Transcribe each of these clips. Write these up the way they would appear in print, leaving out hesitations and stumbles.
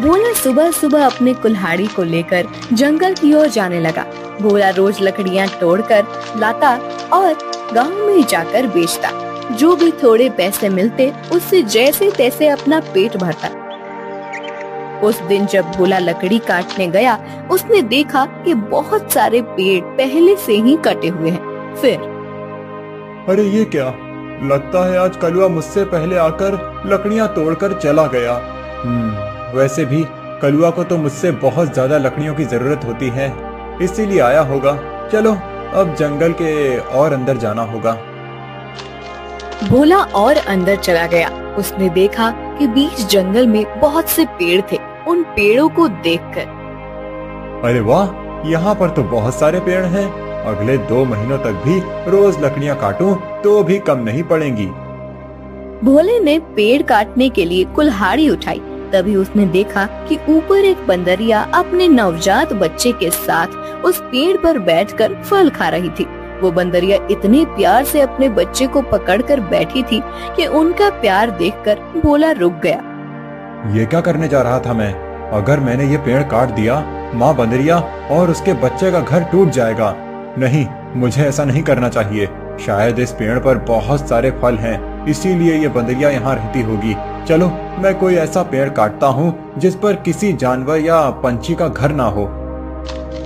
भोला सुबह सुबह अपने कुल्हाड़ी को लेकर जंगल की ओर जाने लगा। भोला रोज लकड़ियां तोड़कर लाता और गांव में जाकर बेचता। जो भी थोड़े पैसे मिलते उससे जैसे तैसे अपना पेट भरता। उस दिन जब भोला लकड़ी काटने गया, उसने देखा कि बहुत सारे पेड़ पहले से ही कटे हुए हैं। फिर अरे ये क्या, लगता है आज कलुआ मुझसे पहले आकर लकड़ियां तोड़कर चला गया। वैसे भी कलुआ को तो मुझसे बहुत ज्यादा लकड़ियों की जरूरत होती है, इसीलिए आया होगा। चलो अब जंगल के और अंदर जाना होगा। भोला और अंदर चला गया। उसने देखा कि बीच जंगल में बहुत से पेड़ थे। उन पेड़ों को देखकर अरे वाह, यहाँ पर तो बहुत सारे पेड़ हैं। अगले 2 महीनों तक भी रोज लकड़ियाँ काटूं तो भी कम नहीं पड़ेंगी। भोले ने पेड़ काटने के लिए कुल्हाड़ी उठाई। तभी उसने देखा कि ऊपर एक बंदरिया अपने नवजात बच्चे के साथ उस पेड़ पर बैठकर फल खा रही थी। वो बंदरिया इतने प्यार से अपने बच्चे को पकड़कर बैठी थी कि उनका प्यार देखकर भोला रुक गया। ये क्या करने जा रहा था मैं? अगर मैंने ये पेड़ काट दिया, माँ बंदरिया और उसके बच्चे का घर टूट जाएगा। नहीं, मुझे ऐसा नहीं करना चाहिए। शायद इस पेड़ पर बहुत सारे फल हैं, इसीलिए ये बंदरिया यहाँ रहती होगी। चलो मैं कोई ऐसा पेड़ काटता हूँ जिस पर किसी जानवर या पंछी का घर ना हो।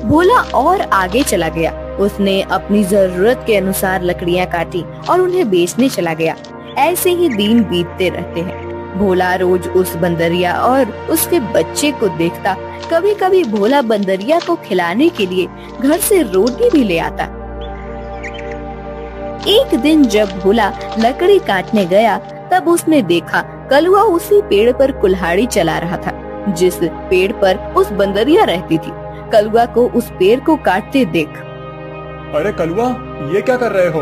भोला और आगे चला गया। उसने अपनी जरूरत के अनुसार लकड़ियाँ काटी और उन्हें बेचने चला गया। ऐसे ही दिन बीतते रहते हैं। भोला रोज उस बंदरिया और उसके बच्चे को देखता। कभी कभी भोला बंदरिया को खिलाने के लिए घर से रोटी भी ले आता। एक दिन जब भोला लकड़ी काटने गया, तब उसने देखा कलुआ उसी पेड़ पर कुल्हाड़ी चला रहा था जिस पेड़ पर उस बंदरिया रहती थी। कलुआ को उस पेड़ को काटते देख, अरे कलुआ, ये क्या कर रहे हो?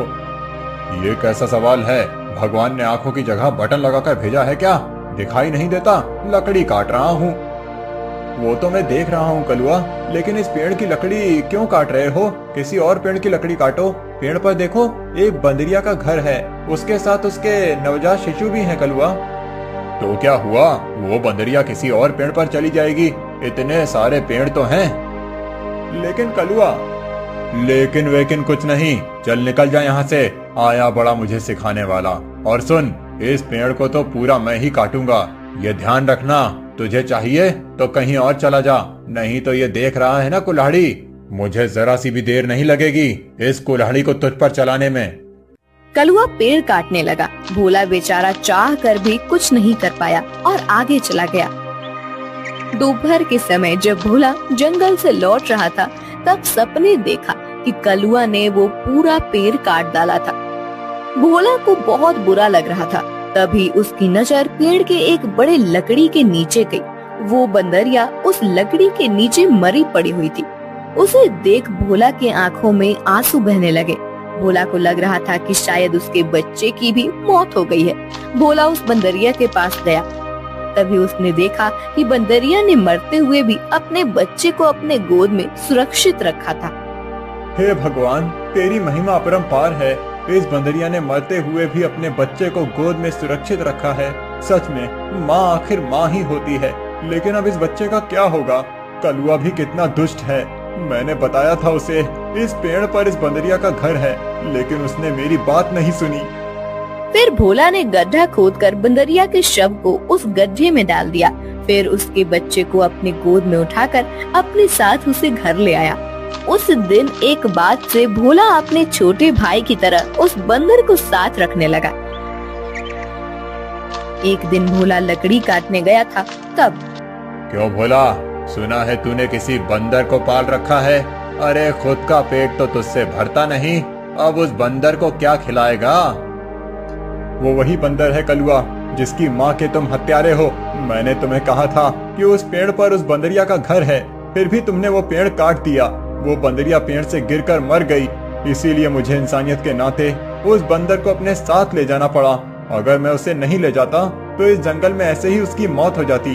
ये कैसा सवाल है? भगवान ने आंखों की जगह बटन लगाकर भेजा है क्या? दिखाई नहीं देता? लकड़ी काट रहा हूँ। वो तो मैं देख रहा हूँ कलुआ, लेकिन इस पेड़ की लकड़ी क्यों काट रहे हो? किसी और पेड़ की लकड़ी काटो। पेड़ पर देखो, एक बंदरिया का घर है, उसके साथ उसके नवजात शिशु भी हैं कलुआ। तो क्या हुआ? वो बंदरिया किसी और पेड़ पर चली जाएगी। इतने सारे पेड़ तो हैं। लेकिन कलुआ, लेकिन वेकिन कुछ नहीं। चल निकल जा यहाँ से। आया बड़ा मुझे सिखाने वाला। और सुन, इस पेड़ को तो पूरा मैं ही काटूंगा। ये ध्यान रखना, तुझे चाहिए तो कहीं और चला जा, नहीं तो ये देख रहा है ना कुल्हाड़ी, मुझे जरा सी भी देर नहीं लगेगी इस कुल्हाड़ी को तुझ पर चलाने में। कलुआ पेड़ काटने लगा। भोला बेचारा चाह कर भी कुछ नहीं कर पाया और आगे चला गया। दोपहर के समय जब भोला जंगल से लौट रहा था, तब सपने देखा कि कलुआ ने वो पूरा पेड़ काट डाला था। भोला को बहुत बुरा लग रहा था। तभी उसकी नजर पेड़ के एक बड़े लकड़ी के नीचे गई। वो बंदरिया उस लकड़ी के नीचे मरी पड़ी हुई थी। उसे देख भोला के आंखों में आंसू बहने लगे। भोला को लग रहा था कि शायद उसके बच्चे की भी मौत हो गई है। भोला उस बंदरिया के पास गया। तभी उसने देखा कि बंदरिया ने मरते हुए भी अपने बच्चे को अपने गोद में सुरक्षित रखा था। हे भगवान, तेरी महिमा अपरंपार है। इस बंदरिया ने मरते हुए भी अपने बच्चे को गोद में सुरक्षित रखा है। सच में माँ आखिर माँ ही होती है। लेकिन अब इस बच्चे का क्या होगा? कलुआ भी कितना दुष्ट है। मैंने बताया था उसे इस पेड़ पर इस बंदरिया का घर है, लेकिन उसने मेरी बात नहीं सुनी। फिर भोला ने गड्ढा खोदकर बंदरिया के शव को उस गड्ढे में डाल दिया। फिर उसके बच्चे को अपने गोद में उठाकर अपने साथ उसे घर ले आया। उस दिन एक बाद से भोला अपने छोटे भाई की तरह उस बंदर को साथ रखने लगा। एक दिन भोला लकड़ी काटने गया था। तब, क्यों भोला, सुना है तूने किसी बंदर को पाल रखा है? अरे खुद का पेट तो तुझसे भरता नहीं, अब उस बंदर को क्या खिलाएगा? वो वही बंदर है कलुआ, जिसकी माँ के तुम हत्यारे हो। मैंने तुम्हें कहा था कि उस पेड़ पर उस बंदरिया का घर है, फिर भी तुमने वो पेड़ काट दिया। वो बंदरिया पेड़ से गिरकर मर गई, इसीलिए मुझे इंसानियत के नाते उस बंदर को अपने साथ ले जाना पड़ा। अगर मैं उसे नहीं ले जाता तो इस जंगल में ऐसे ही उसकी मौत हो जाती।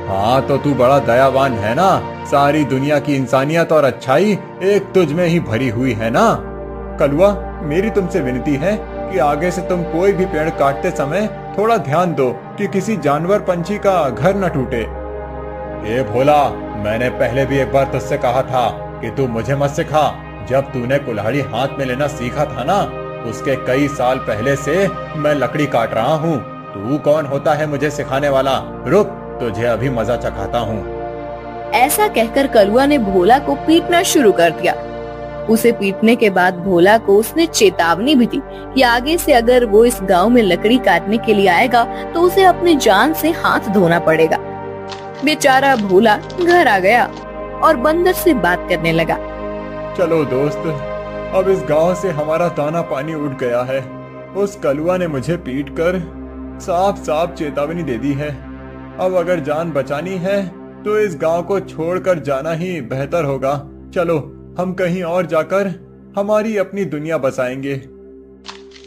हाँ तो तू बड़ा दयावान है ना, सारी दुनिया की इंसानियत और अच्छाई एक तुझ में ही भरी हुई है ना। कलुआ, मेरी तुमसे विनती है कि आगे से तुम कोई भी पेड़ काटते समय थोड़ा ध्यान दो कि किसी जानवर पंछी का घर न टूटे। ए भोला, मैंने पहले भी एक बार तुझसे कहा था कि तू मुझे मत सिखा। जब तूने कुल्हाड़ी हाथ में लेना सीखा था ना, उसके कई साल पहले से मैं लकड़ी काट रहा हूँ। तू कौन होता है मुझे सिखाने वाला? रुक, तुझे अभी मजा चखाता हूँ। ऐसा कहकर कलुआ ने भोला को पीटना शुरू कर दिया। उसे पीटने के बाद भोला को उसने चेतावनी भी दी कि आगे से अगर वो इस गांव में लकड़ी काटने के लिए आएगा तो उसे अपनी जान से हाथ धोना पड़ेगा। बेचारा भोला घर आ गया और बंदर से बात करने लगा। चलो दोस्त, अब इस गांव से हमारा दाना पानी उठ गया है। उस कलुआ ने मुझे पीटकर साफ साफ चेतावनी दे दी है। अब अगर जान बचानी है तो इस गांव को छोड़कर जाना ही बेहतर होगा। चलो, हम कहीं और जाकर हमारी अपनी दुनिया बसाएंगे।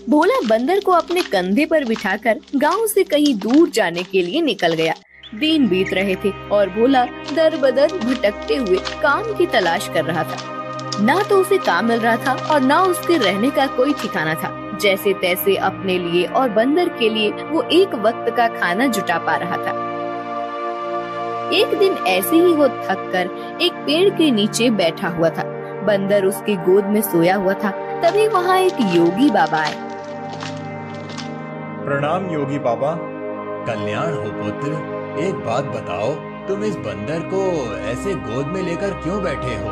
भोला बंदर को अपने कंधे पर बिठाकर गांव से कहीं दूर जाने के लिए निकल गया। दिन बीत रहे थे और भोला दर बदर भटकते हुए काम की तलाश कर रहा था। ना तो उसे काम मिल रहा था और ना उसके रहने का कोई ठिकाना था। जैसे तैसे अपने लिए और बंदर के लिए वो एक वक्त का खाना जुटा पा रहा था। एक दिन ऐसे ही वो थक कर एक पेड़ के नीचे बैठा हुआ था। बंदर उसकी गोद में सोया हुआ था। तभी वहाँ एक योगी बाबा आए। प्रणाम योगी बाबा। कल्याण हो पुत्र। एक बात बताओ, तुम इस बंदर को ऐसे गोद में लेकर क्यों बैठे हो?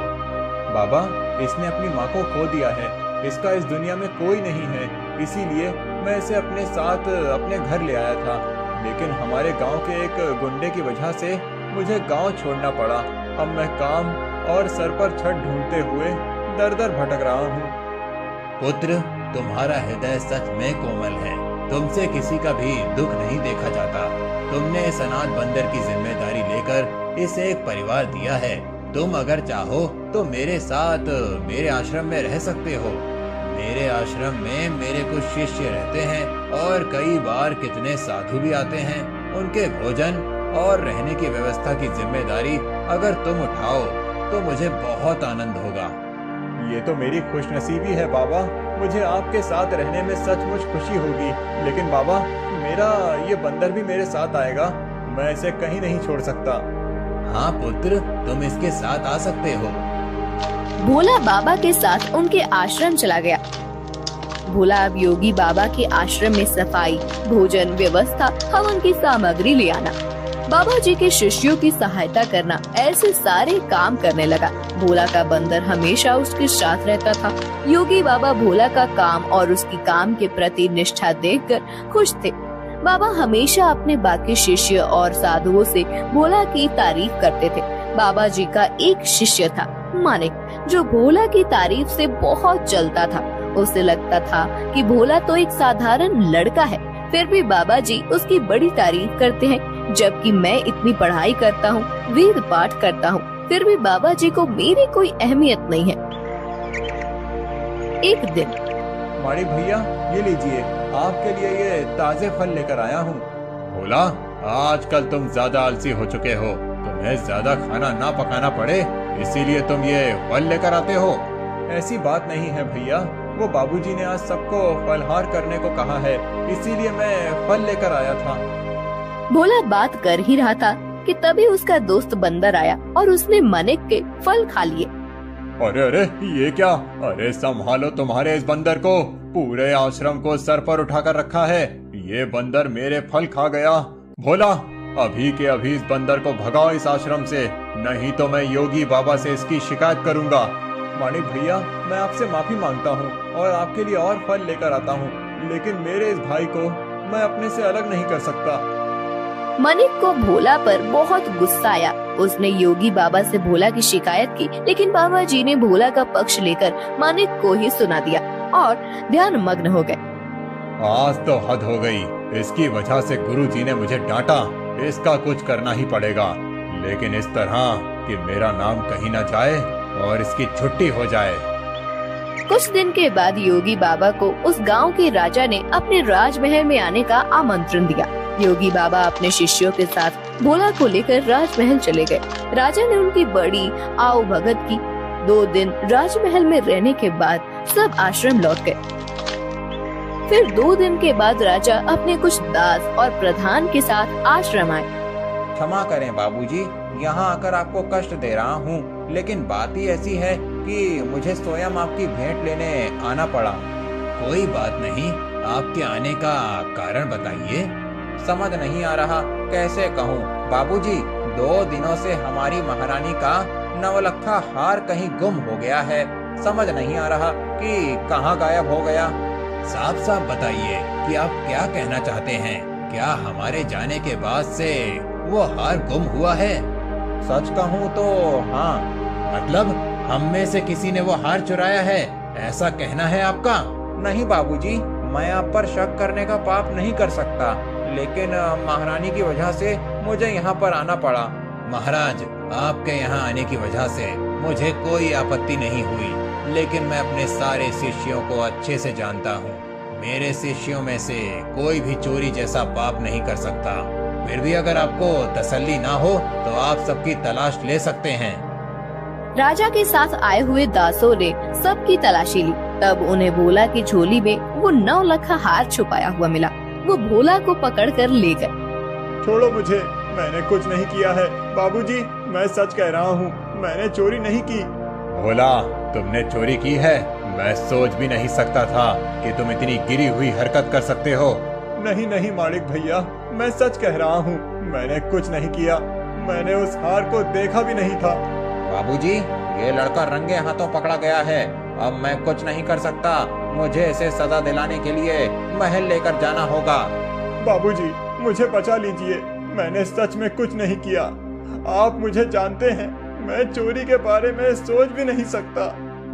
बाबा, इसने अपनी माँ को खो दिया है। इसका इस दुनिया में कोई नहीं है, इसीलिए मैं इसे अपने साथ अपने घर ले आया था। लेकिन हमारे गांव के एक गुंडे की वजह से मुझे गांव छोड़ना पड़ा। अब मैं काम और सर पर छत ढूंढते हुए दर दर भटक रहा हूँ। पुत्र, तुम्हारा हृदय सच में कोमल है। तुमसे किसी का भी दुख नहीं देखा जाता। तुमने इस अनाथ बंदर की जिम्मेदारी लेकर इसे एक परिवार दिया है। तुम अगर चाहो तो मेरे साथ मेरे आश्रम में रह सकते हो। मेरे आश्रम में मेरे कुछ शिष्य रहते हैं और कई बार कितने साधु भी आते हैं। उनके भोजन और रहने की व्यवस्था की जिम्मेदारी अगर तुम उठाओ तो मुझे बहुत आनंद होगा। ये तो मेरी खुशनसीबी है बाबा। मुझे आपके साथ रहने में सचमुच खुशी होगी। लेकिन बाबा, मेरा ये बंदर भी मेरे साथ आएगा। मैं इसे कहीं नहीं छोड़ सकता। हाँ पुत्र, तुम इसके साथ आ सकते हो। भोला बाबा के साथ उनके आश्रम चला गया। भोला अब योगी बाबा के आश्रम में सफाई, भोजन, व्यवस्था, हवन की सामग्री ले आना, बाबा जी के शिष्यों की सहायता करना, ऐसे सारे काम करने लगा। भोला का बंदर हमेशा उसके साथ रहता था। योगी बाबा भोला का काम और उसकी काम के प्रति निष्ठा देखकर खुश थे। बाबा हमेशा अपने बाकी शिष्य और साधुओं से भोला की तारीफ करते थे। बाबा जी का एक शिष्य था मानिक, जो भोला की तारीफ से बहुत जलता था। उसे लगता था कि भोला तो एक साधारण लड़का है, फिर भी बाबा जी उसकी बड़ी तारीफ करते हैं। जबकि मैं इतनी पढ़ाई करता हूँ, वेद पाठ करता हूँ, फिर भी बाबा जी को मेरी कोई अहमियत नहीं है। एक दिन, माणिक भैया, ये लीजिए, आपके लिए ये ताजे फल लेकर आया हूँ। भोला, आजकल तुम ज्यादा आलसी हो चुके हो। तुम्हें ज्यादा खाना ना पकाना पड़े, इसीलिए तुम ये फल लेकर आते हो। ऐसी बात नहीं है भैया, वो बाबूजी ने आज सबको फलहार करने को कहा है, इसीलिए मैं फल लेकर आया था। भोला बात कर ही रहा था कि तभी उसका दोस्त बंदर आया और उसने मानिक के फल खा लिए। अरे अरे, ये क्या? अरे संभालो तुम्हारे इस बंदर को। पूरे आश्रम को सर पर उठाकर रखा है। ये बंदर मेरे फल खा गया। भोला, अभी के अभी इस बंदर को भगाओ इस आश्रम से, नहीं तो मैं योगी बाबा से इसकी शिकायत करूंगा। मानिक भैया, मैं आपसे माफी मांगता हूँ और आपके लिए और फल लेकर आता हूँ, लेकिन मेरे इस भाई को मैं अपने से अलग नहीं कर सकता। मानिक को भोला पर बहुत गुस्सा आया। उसने योगी बाबा से भोला की शिकायत की, लेकिन बाबा जी ने भोला का पक्ष लेकर मानिक को ही सुना दिया और ध्यान मग्न हो गए। आज तो हद हो गई। इसकी वजह से गुरुजी ने मुझे डांटा। इसका कुछ करना ही पड़ेगा, लेकिन इस तरह कि मेरा नाम कहीं न जाए और इसकी छुट्टी हो जाए। कुछ दिन के बाद योगी बाबा को उस गांव के राजा ने अपने राजमहल में आने का आमंत्रण दिया। योगी बाबा अपने शिष्यों के साथ भोला को लेकर राजमहल चले गए। राजा ने उनकी बड़ी आओ भगत की। 2 दिन राजमहल में रहने के बाद सब आश्रम लौट गए। फिर 2 दिन के बाद राजा अपने कुछ दास और प्रधान के साथ आश्रम आए। क्षमा करें बाबूजी, यहाँ आकर आपको कष्ट दे रहा हूँ, लेकिन बात ही ऐसी है कि मुझे स्वयं आपकी भेंट लेने आना पड़ा। कोई बात नहीं, आपके आने का कारण बताइए। समझ नहीं आ रहा कैसे कहूँ बाबूजी, 2 दिनों से हमारी महारानी का नवलखा हार कहीं गुम हो गया है। समझ नहीं आ रहा कि कहाँ गायब हो गया। साफ साफ बताइए कि आप क्या कहना चाहते हैं। क्या हमारे जाने के बाद से वो हार गुम हुआ है? सच कहूँ तो हाँ। मतलब हम में से किसी ने वो हार चुराया है, ऐसा कहना है आपका? नहीं बाबूजी, मैं आप पर शक करने का पाप नहीं कर सकता, लेकिन महारानी की वजह से मुझे यहाँ पर आना पड़ा। महाराज, आपके यहाँ आने की वजह से मुझे कोई आपत्ति नहीं हुई, लेकिन मैं अपने सारे शिष्यों को अच्छे से जानता हूँ। मेरे शिष्यों में से कोई भी चोरी जैसा पाप नहीं कर सकता। फिर भी अगर आपको तसल्ली ना हो तो आप सबकी तलाश ले सकते हैं। राजा के साथ आए हुए दासों ने सबकी तलाशी ली। तब उन्हें भोला की झोली में वो 9 लखा हार छुपाया हुआ मिला। वो भोला को पकड़कर ले गए। छोड़ो मुझे, मैंने कुछ नहीं किया है। बाबूजी, मैं सच कह रहा हूँ, मैंने चोरी नहीं की। भोला, तुमने चोरी की है? मैं सोच भी नहीं सकता था कि तुम इतनी गिरी हुई हरकत कर सकते हो। नहीं नहीं मालिक भैया, मैं सच कह रहा हूँ, मैंने कुछ नहीं किया। मैंने उस हार को देखा भी नहीं था। बाबूजी, ये लड़का रंगे हाथों पकड़ा गया है। अब मैं कुछ नहीं कर सकता। मुझे इसे सजा दिलाने के लिए महल लेकर जाना होगा। बाबूजी, मुझे बचा लीजिए, मैंने सच में कुछ नहीं किया। आप मुझे जानते हैं, मैं चोरी के बारे में सोच भी नहीं सकता।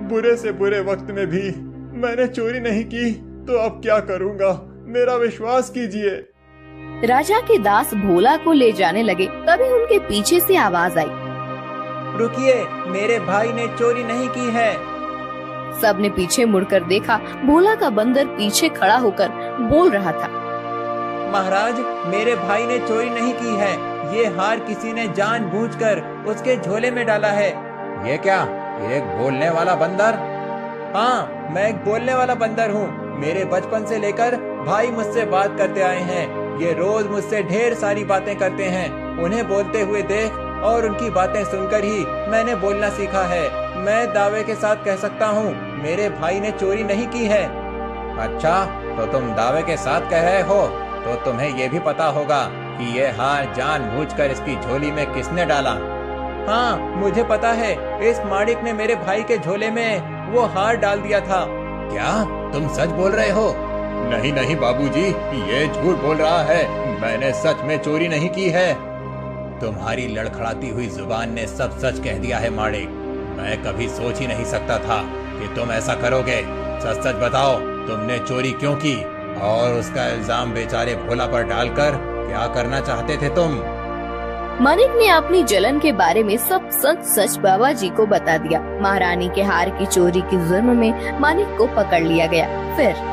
बुरे से बुरे वक्त में भी मैंने चोरी नहीं की, तो अब क्या करूँगा? मेरा विश्वास कीजिए। राजा के दास भोला को ले जाने लगे। तभी उनके पीछे से आवाज आई, रुकिए, मेरे भाई ने चोरी नहीं की है। सबने पीछे मुड़कर देखा। भोला का बंदर पीछे खड़ा होकर बोल रहा था, महाराज, मेरे भाई ने चोरी नहीं की है। ये हार किसी ने जानबूझकर उसके झोले में डाला है। ये क्या, एक बोलने वाला बंदर? हाँ, मैं एक बोलने वाला बंदर हूँ। मेरे बचपन से लेकर भाई मुझसे बात करते आए हैं। ये रोज मुझसे ढेर सारी बातें करते हैं। उन्हें बोलते हुए देख और उनकी बातें सुनकर ही मैंने बोलना सीखा है। मैं दावे के साथ कह सकता हूँ, मेरे भाई ने चोरी नहीं की है। अच्छा, तो तुम दावे के साथ कह रहे हो, तो तुम्हें ये भी पता होगा कि ये हार जानबूझकर इसकी झोली में किसने डाला? हाँ, मुझे पता है। इस माड़िक ने मेरे भाई के झोले में वो हार डाल दिया था। क्या तुम सच बोल रहे हो? नहीं नहीं बाबूजी, ये झूठ बोल रहा है। मैंने सच में चोरी नहीं की है। तुम्हारी लड़खड़ाती हुई जुबान ने सब सच कह दिया है माड़िक। मैं कभी सोच ही नहीं सकता था कि तुम ऐसा करोगे। सच सच बताओ, तुमने चोरी क्यों की? और उसका इल्जाम बेचारे भोला पर डालकर क्या करना चाहते थे तुम? मानिक ने अपनी जलन के बारे में सब सच सच बाबा जी को बता दिया। महारानी के हार की चोरी के जुर्म में मानिक को पकड़ लिया गया। फिर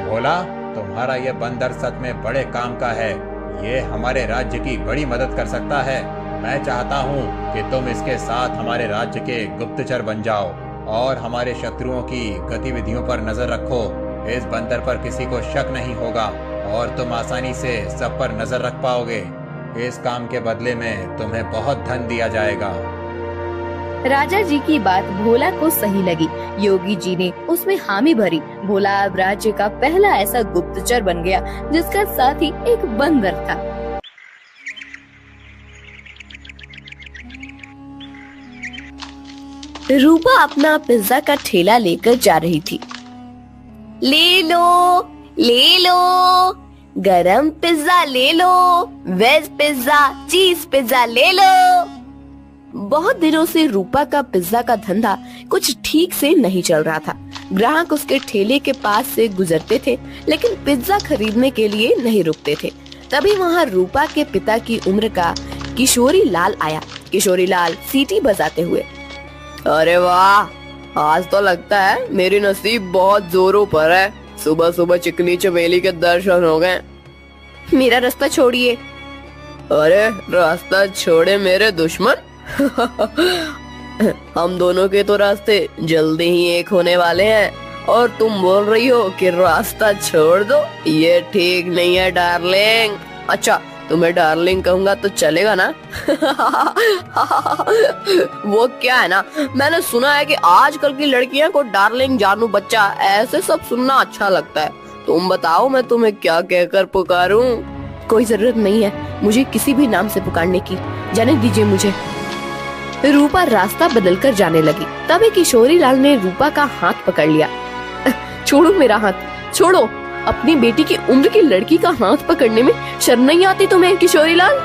भोला, तुम्हारा ये बंदर सच में बड़े काम का है। ये हमारे राज्य की बड़ी मदद कर सकता है। मैं चाहता हूँ कि तुम इसके साथ हमारे राज्य के गुप्तचर बन जाओ और हमारे शत्रुओं की गतिविधियों पर नजर रखो। इस बंदर पर किसी को शक नहीं होगा और तुम आसानी से सब पर नजर रख पाओगे। इस काम के बदले में तुम्हें बहुत धन दिया जाएगा। राजा जी की बात भोला को सही लगी। योगी जी ने उसमें हामी भरी। भोला अब राज्य का पहला ऐसा गुप्तचर बन गया जिसका साथी एक बंदर था। रूपा अपना पिज्जा का ठेला लेकर जा रही थी। ले लो, गरम पिज्जा ले लो, वेज पिज्जा, चीज पिज्जा ले लो। बहुत दिनों से रूपा का पिज्जा का धंधा कुछ ठीक से नहीं चल रहा था। ग्राहक उसके ठेले के पास से गुजरते थे, लेकिन पिज्जा खरीदने के लिए नहीं रुकते थे। तभी वहाँ रूपा के पिता की उम्र का किशोरी लाल आया। किशोरी लाल सीटी बजाते हुए, अरे वाह, आज तो लगता है मेरी नसीब बहुत जोरों पर है। सुबह सुबह चिकनी चमेली के दर्शन हो गए। मेरा रास्ता छोड़िए। अरे रास्ता छोड़े मेरे दुश्मन। हम दोनों के तो रास्ते जल्दी ही एक होने वाले हैं और तुम बोल रही हो कि रास्ता छोड़ दो। ये ठीक नहीं है डार्लिंग। अच्छा, तुम्हें डार्लिंग कहूंगा तो चलेगा ना? वो क्या है ना, मैंने सुना है कि आजकल की लड़कियां को डार्लिंग, जानू बच्चा, ऐसे सब सुनना अच्छा लगता है। तुम बताओ मैं तुम्हें क्या कहकर पुकारूं? कोई जरूरत नहीं है मुझे किसी भी नाम से पुकारने की, जाने दीजिए मुझे। रूपा रास्ता बदलकर जाने लगी। तभी किशोरी लाल ने रूपा का हाथ पकड़ लिया। छोड़ो मेरा हाथ, छोड़ो। अपनी बेटी की उम्र की लड़की का हाथ पकड़ने में शर्म नहीं आती तुम्हें किशोरी लाल?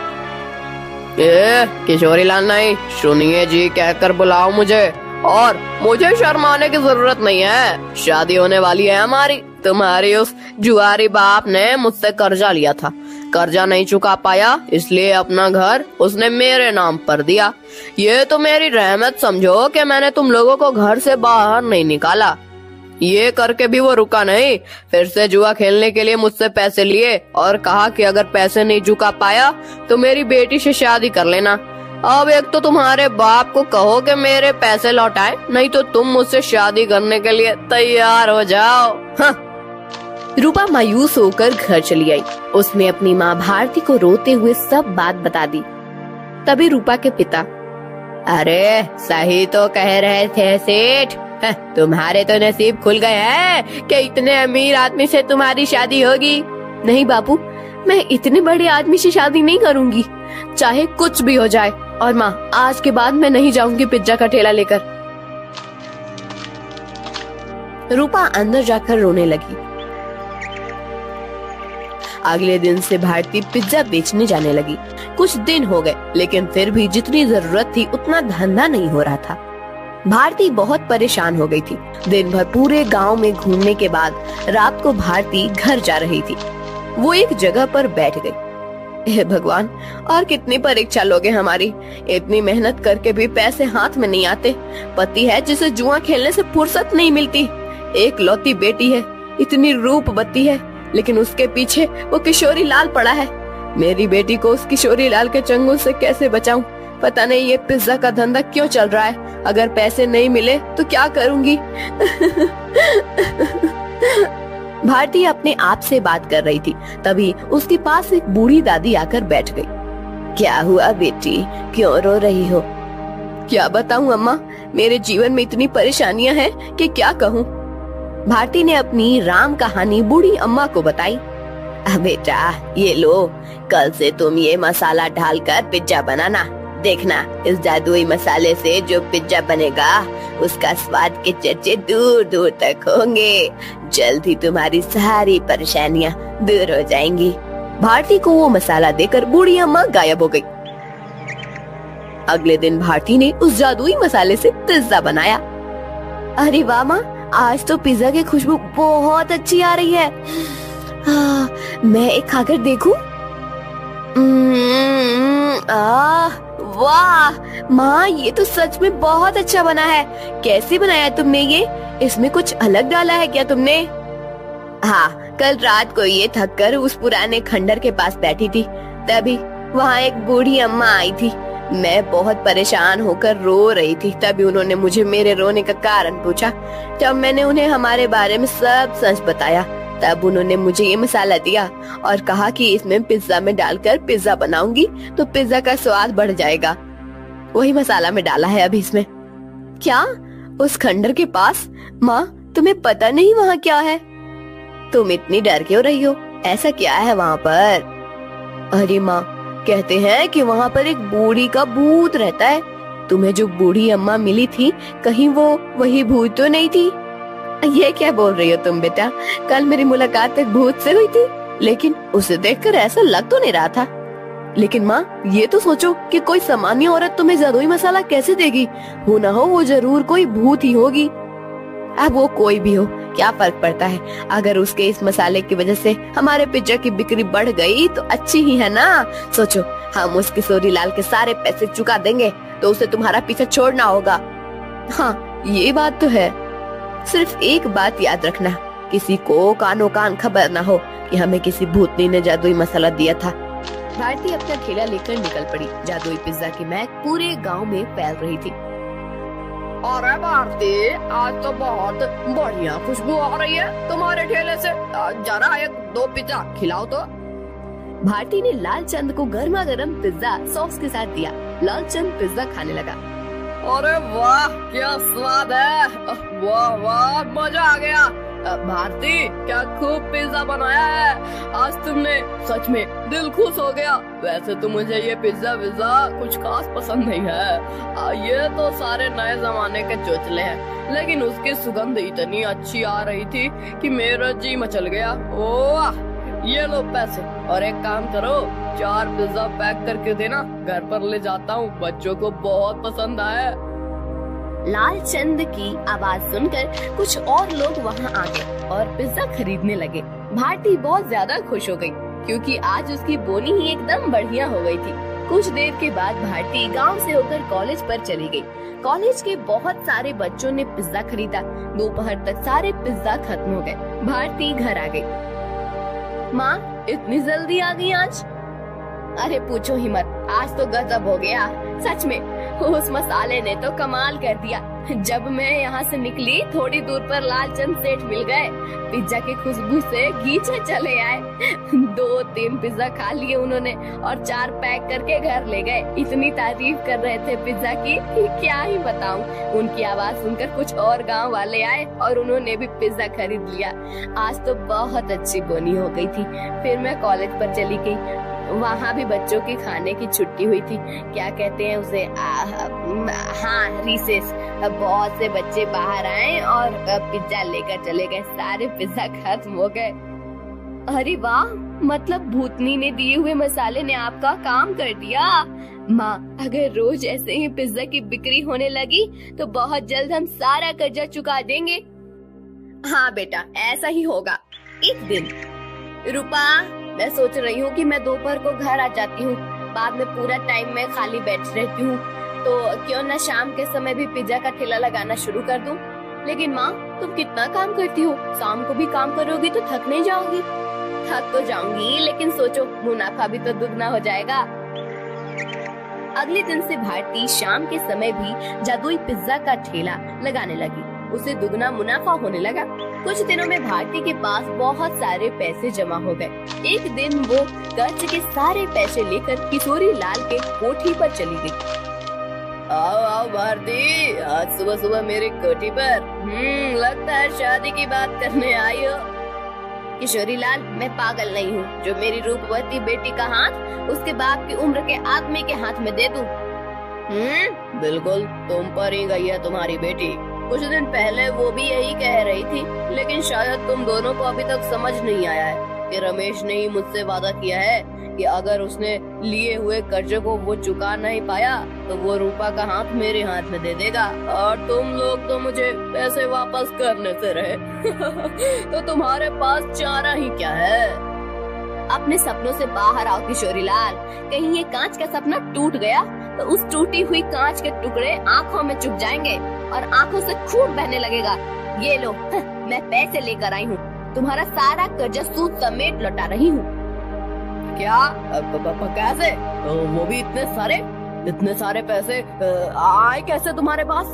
किशोरी लाल नहीं, सुनिए जी कहकर बुलाओ मुझे। और मुझे शर्माने की जरूरत नहीं है, शादी होने वाली है हमारी। तुम्हारी उस जुआरी बाप ने मुझसे कर्जा लिया था, कर्जा नहीं चुका पाया, इसलिए अपना घर उसने मेरे नाम पर दिया। ये तो मेरी रहमत समझो कि मैंने तुम लोगों को घर से बाहर नहीं निकाला। ये करके भी वो रुका नहीं, फिर से जुआ खेलने के लिए मुझसे पैसे लिए और कहा कि अगर पैसे नहीं चुका पाया तो मेरी बेटी से शादी कर लेना। अब एक तो तुम्हारे बाप को कहो कि मेरे पैसे लौटाए, नहीं तो तुम मुझसे शादी करने के लिए तैयार हो जाओ। हाँ। रूपा मायूस होकर घर चली आई। उसने अपनी माँ भारती को रोते हुए सब बात बता दी। तभी रूपा के पिता, अरे सही तो कह रहे थे सेठ, तुम्हारे तो नसीब खुल गए हैं कि इतने अमीर आदमी से तुम्हारी शादी होगी। नहीं बापू, मैं इतने बड़े आदमी से शादी नहीं करूंगी, चाहे कुछ भी हो जाए। और माँ, आज के बाद मैं नहीं जाऊंगी पिज्जा का ठेला लेकर। रूपा अंदर जाकर रोने लगी। अगले दिन से भारती पिज्जा बेचने जाने लगी। कुछ दिन हो गए, लेकिन फिर भी जितनी जरूरत थी उतना धंधा नहीं हो रहा था। भारती बहुत परेशान हो गई थी। दिन भर पूरे गांव में घूमने के बाद रात को भारती घर जा रही थी। वो एक जगह पर बैठ गई। हे भगवान, और कितनी परीक्षा लोगे हमारी। इतनी मेहनत करके भी पैसे हाथ में नहीं आते। पति है जिसे जुआ खेलने से फुर्सत नहीं मिलती। एक लौती बेटी है, इतनी रूपवती है, लेकिन उसके पीछे वो किशोरी लाल पड़ा है। मेरी बेटी को उस किशोरी लाल के चंगुल से कैसे बचाऊं? पता नहीं ये पिज्जा का धंधा क्यों चल रहा है। अगर पैसे नहीं मिले तो क्या करूंगी? भारती अपने आप से बात कर रही थी। तभी उसके पास एक बूढ़ी दादी आकर बैठ गई। क्या हुआ बेटी, क्यों रो रही हो? क्या बताऊं अम्मा, मेरे जीवन में इतनी परेशानियां हैं कि क्या कहूं। भारती ने अपनी राम कहानी बूढ़ी अम्मा को बताई। बेटा ये लो, कल से तुम ये मसाला डालकर पिज्जा बनाना। देखना, इस जादुई मसाले से जो पिज्जा बनेगा उसका स्वाद के चर्चे दूर दूर तक होंगे। जल्द ही तुम्हारी सारी परेशानियां दूर हो जाएंगी। भारती को वो मसाला देकर बूढ़ी अम्मा गायब हो गई। अगले दिन भारती ने उस जादुई मसाले से पिज्जा बनाया। अरे वाह माँ, आज तो पिज्जा की खुशबू बहुत अच्छी आ रही है। मैं एक खाकर देखूं? वाह माँ, ये तो सच में बहुत अच्छा बना है। कैसे बनाया तुमने ये? इसमें कुछ अलग डाला है क्या तुमने? हाँ, कल रात को ये थक कर उस पुराने खंडर के पास बैठी थी, तभी वहाँ एक बूढ़ी अम्मा आई थी। मैं बहुत परेशान होकर रो रही थी। तभी उन्होंने मुझे मेरे रोने का कारण पूछा। जब मैंने उन्हें हमारे बारे में सब सच बताया, तब उन्होंने मुझे ये मसाला दिया और कहा कि इसमें पिज्जा में डालकर पिज्जा बनाऊंगी तो पिज्जा का स्वाद बढ़ जाएगा। वही मसाला में डाला है अभी इसमें। क्या? उस खंडर के पास? माँ, तुम्हें पता नहीं वहाँ क्या है? तुम इतनी डर क्यों रही हो? ऐसा क्या है वहाँ पर? अरे माँ, कहते हैं कि वहाँ पर एक बूढ़ी का भूत रहता है। तुम्हें जो बूढ़ी अम्मा मिली थी, कहीं वो वही भूत तो नहीं थी? ये क्या बोल रही हो तुम बेटा? कल मेरी मुलाकात एक भूत से हुई थी, लेकिन उसे देखकर ऐसा लग तो नहीं रहा था। लेकिन माँ, ये तो सोचो कि कोई सामान्य औरत तुम्हें जादुई मसाला कैसे देगी? हो ना हो वो जरूर कोई भूत ही होगी। अब वो कोई भी हो, क्या फर्क पड़ता है? अगर उसके इस मसाले की वजह से हमारे पिज्जा की बिक्री बढ़ गई तो अच्छी ही है ना। सोचो, हम उस किशोरी लाल के सारे पैसे चुका देंगे तो उसे तुम्हारा पीछा छोड़ना होगा। हाँ, ये बात तो है। सिर्फ एक बात याद रखना, किसी को कानो कान खबर ना हो कि हमें किसी भूतनी ने जादुई मसाला दिया था। भारती अपना ठेला लेकर निकल पड़ी। जादुई पिज्जा की महक पूरे गांव में फैल रही थी। अरे भारती, आज तो बहुत बढ़िया खुशबू आ रही है तुम्हारे ठेले से। जरा एक दो पिज्जा खिलाओ तो। भारती ने लालचंद को गर्मा गर्म पिज्जा सॉस के साथ दिया। लालचंद पिज्जा खाने लगा। अरे वाह क्या स्वाद है, वाह वाह मजा आ गया। भारती क्या खूब पिज्जा बनाया है आज तुमने, सच में दिल खुश हो गया। वैसे तो मुझे ये पिज्जा विज्जा कुछ खास पसंद नहीं है, ये तो सारे नए जमाने के चोचले हैं, लेकिन उसकी सुगंध इतनी अच्छी आ रही थी कि मेरा जी मचल गया। ओह ये लो पैसे, और एक काम करो 4 पिज्जा पैक करके देना, घर पर ले जाता हूँ, बच्चों को बहुत पसंद आया। लालचंद की आवाज सुनकर कुछ और लोग वहां आ गए और पिज्जा खरीदने लगे। भारती बहुत ज्यादा खुश हो गई क्योंकि आज उसकी बोनी ही एकदम बढ़िया हो गई थी। कुछ देर के बाद भारती गांव से होकर कॉलेज पर चली गई। कॉलेज के बहुत सारे बच्चों ने पिज्जा खरीदा। दोपहर तक सारे पिज्जा खत्म हो गए। भारती घर आ गई। माँ इतनी जल्दी आ गई आज? अरे पूछो ही मत, आज तो गजब हो गया, सच में उस मसाले ने तो कमाल कर दिया। जब मैं यहाँ से निकली थोड़ी दूर पर लालचंद सेठ मिल गए, पिज्जा की खुशबू से गीचे चले आए। 2-3 पिज्जा खा लिए उन्होंने और 4 पैक करके घर ले गए। इतनी तारीफ कर रहे थे पिज्जा की कि क्या ही बताऊं। उनकी आवाज सुनकर कुछ और गांव वाले आए और उन्होंने भी पिज्जा खरीद लिया। आज तो बहुत अच्छी बोनी हो गई थी। फिर मैं कॉलेज पर चली गई। वहाँ भी बच्चों की खाने की छुट्टी हुई थी, क्या कहते हैं उसे, हाँ रिसेस। बहुत से बच्चे बाहर आए और पिज्जा लेकर चले गए। सारे पिज्जा खत्म हो गए। अरे वाह, मतलब भूतनी ने दिए हुए मसाले ने आपका काम कर दिया। माँ अगर रोज ऐसे ही पिज्जा की बिक्री होने लगी तो बहुत जल्द हम सारा कर्जा चुका देंगे। हाँ बेटा ऐसा ही होगा। एक दिन रूपा, मैं सोच रही हूँ कि मैं दोपहर को घर आ जाती हूँ, बाद में पूरा टाइम मैं खाली बैठ रहती हूँ, तो क्यों न शाम के समय भी पिज्जा का ठेला लगाना शुरू कर दूँ। लेकिन माँ तुम कितना काम करती हो, शाम को भी काम करोगी तो थक नहीं जाओगी? थक तो जाऊंगी, लेकिन सोचो मुनाफा भी तो दुगना हो जाएगा। अगले दिन से भारती शाम के समय भी जादुई पिज्जा का ठेला लगाने लगी। उसे दुगना मुनाफा होने लगा। कुछ दिनों में भारती के पास बहुत सारे पैसे जमा हो गए। एक दिन वो कर्ज के सारे पैसे लेकर किशोरी लाल के कोठी पर चली गई। आओ आओ भारती, आज सुबह सुबह मेरी कोठी पर, लगता है शादी की बात करने आई हो। किशोरी लाल, मैं पागल नहीं हूँ जो मेरी रूपवती बेटी का हाथ उसके बाप की उम्र के आदमी के हाथ में दे दूं। बिल्कुल तुम पर ही गई है तुम्हारी बेटी। कुछ दिन पहले वो भी यही कह रही थी, लेकिन शायद तुम दोनों को अभी तक समझ नहीं आया है कि रमेश ने ही मुझसे वादा किया है कि अगर उसने लिए हुए कर्जे को वो चुका नहीं पाया तो वो रूपा का हाथ मेरे हाथ में दे देगा, और तुम लोग तो मुझे पैसे वापस करने से रहे। तो तुम्हारे पास चारा ही क्या है? अपने सपनों से बाहर आओ किशोरी लाल। कहीं ये कांच का सपना टूट गया तो उस टूटी हुई कांच के टुकड़े आँखों में चुभ जाएंगे और आँखों से खून बहने लगेगा। ये लो, मैं पैसे लेकर आई हूँ, तुम्हारा सारा कर्जा सूद समेत लौटा रही हूँ। क्या? कैसे? वो भी इतने सारे पैसे आए कैसे तुम्हारे पास?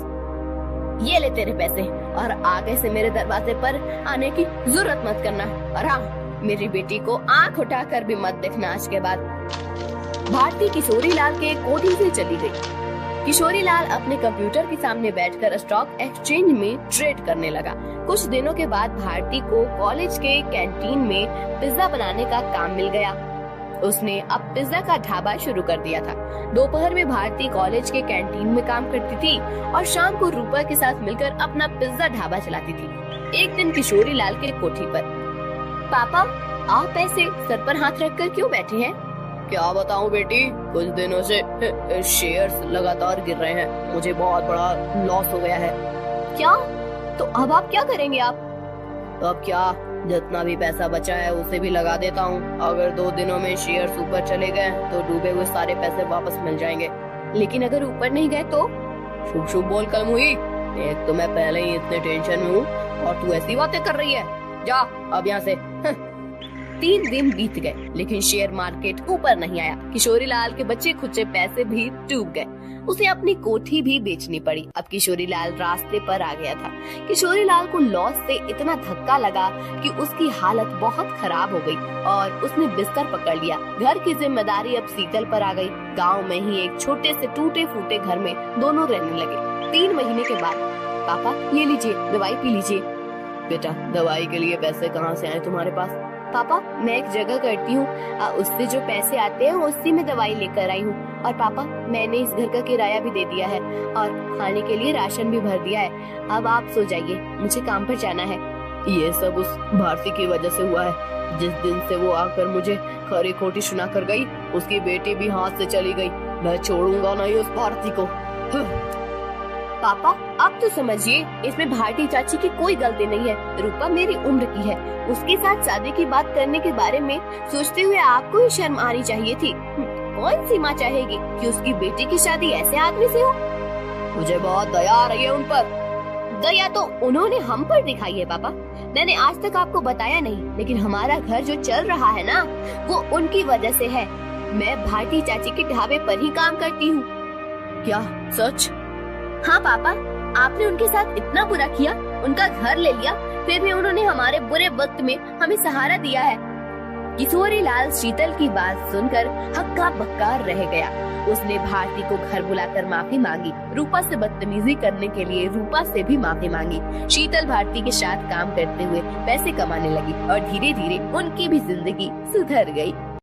ये ले तेरे पैसे, और आगे से मेरे दरवाजे पर आने की जरूरत मत करना। और हाँ, मेरी बेटी को आंख उठाकर भी मत देखना आज के बाद। भारती किशोरी लाल के कोठी से चली गई। किशोरी लाल अपने कंप्यूटर के सामने बैठकर स्टॉक एक्सचेंज में ट्रेड करने लगा। कुछ दिनों के बाद भारती को कॉलेज के कैंटीन में पिज्जा बनाने का काम मिल गया। उसने अब पिज्जा का ढाबा शुरू कर दिया था। दोपहर में भारती कॉलेज के कैंटीन में काम करती थी और शाम को रूपा के साथ मिलकर अपना पिज्जा ढाबा चलाती थी। एक दिन किशोरी लाल के कोठी पर, पापा आप ऐसे सर पर हाथ रखकर क्यों बैठे हैं? क्या बताऊं बेटी, कुछ दिनों से शेयर्स लगातार गिर रहे हैं, मुझे बहुत बड़ा लॉस हो गया है। क्या? तो अब आप क्या करेंगे? आप अब क्या, जितना भी पैसा बचा है उसे भी लगा देता हूँ। अगर 2 दिनों में शेयर्स ऊपर चले गए तो डूबे हुए सारे पैसे वापस मिल जाएंगे। लेकिन अगर ऊपर नहीं गए तो? शुभ शुभ बोल कल हुई। एक तो मैं पहले ही इतने टेंशन में हूँ और तू ऐसी बातें कर रही है। जा अब यहाँ से। 3 दिन बीत गए लेकिन शेयर मार्केट ऊपर नहीं आया। किशोरी लाल के बचे खुचे पैसे भी डूब गए। उसे अपनी कोठी भी बेचनी पड़ी। अब किशोरी लाल रास्ते पर आ गया था। किशोरी लाल को लॉस से इतना धक्का लगा कि उसकी हालत बहुत खराब हो गई और उसने बिस्तर पकड़ लिया। घर की जिम्मेदारी अब शीतल पर आ गई। गांव में ही एक छोटे से टूटे फूटे घर में दोनों रहने लगे। 3 महीने के बाद, पापा ये लीजिए, दवाई पी लीजिए। बेटा, दवाई के लिए पैसे कहाँ से आए तुम्हारे पास? पापा, मैं एक जगह करती हूँ, उससे जो पैसे आते हैं उसी में दवाई लेकर आई हूँ। और पापा, मैंने इस घर का किराया भी दे दिया है और खाने के लिए राशन भी भर दिया है। अब आप सो जाइए, मुझे काम पर जाना है। ये सब उस भारती की वजह से हुआ है। जिस दिन से वो आकर मुझे खरी खोटी सुना कर गई, उसकी बेटी भी हाथ से चली गई। मैं छोड़ूंगा नहीं उस भारती को। पापा, अब तो समझिए, इसमें भारती चाची की कोई गलती नहीं है। रूपा मेरी उम्र की है। उसके साथ शादी की बात करने के बारे में सोचते हुए आपको ही शर्म आनी चाहिए थी। कौन सी माँ चाहेगी कि उसकी बेटी की शादी ऐसे आदमी से हो? मुझे बहुत दया आ रही है उन पर। दया तो उन्होंने हम पर दिखाई है पापा। मैंने आज तक आपको बताया नहीं, लेकिन हमारा घर जो चल रहा है ना, वो उनकी वजह से है। मैं भारती चाची के ढाबे पर ही काम करती हूँ। क्या सच? हाँ पापा, आपने उनके साथ इतना बुरा किया, उनका घर ले लिया, फिर भी उन्होंने हमारे बुरे वक्त में हमें सहारा दिया है। किशोरी लाल शीतल की बात सुनकर हक्का बक्का रह गया। उसने भारती को घर बुलाकर माफी मांगी। रूपा से बदतमीजी करने के लिए रूपा से भी माफी मांगी। शीतल भारती के साथ काम करते हुए पैसे कमाने लगी और धीरे धीरे उनकी भी जिंदगी सुधर गई।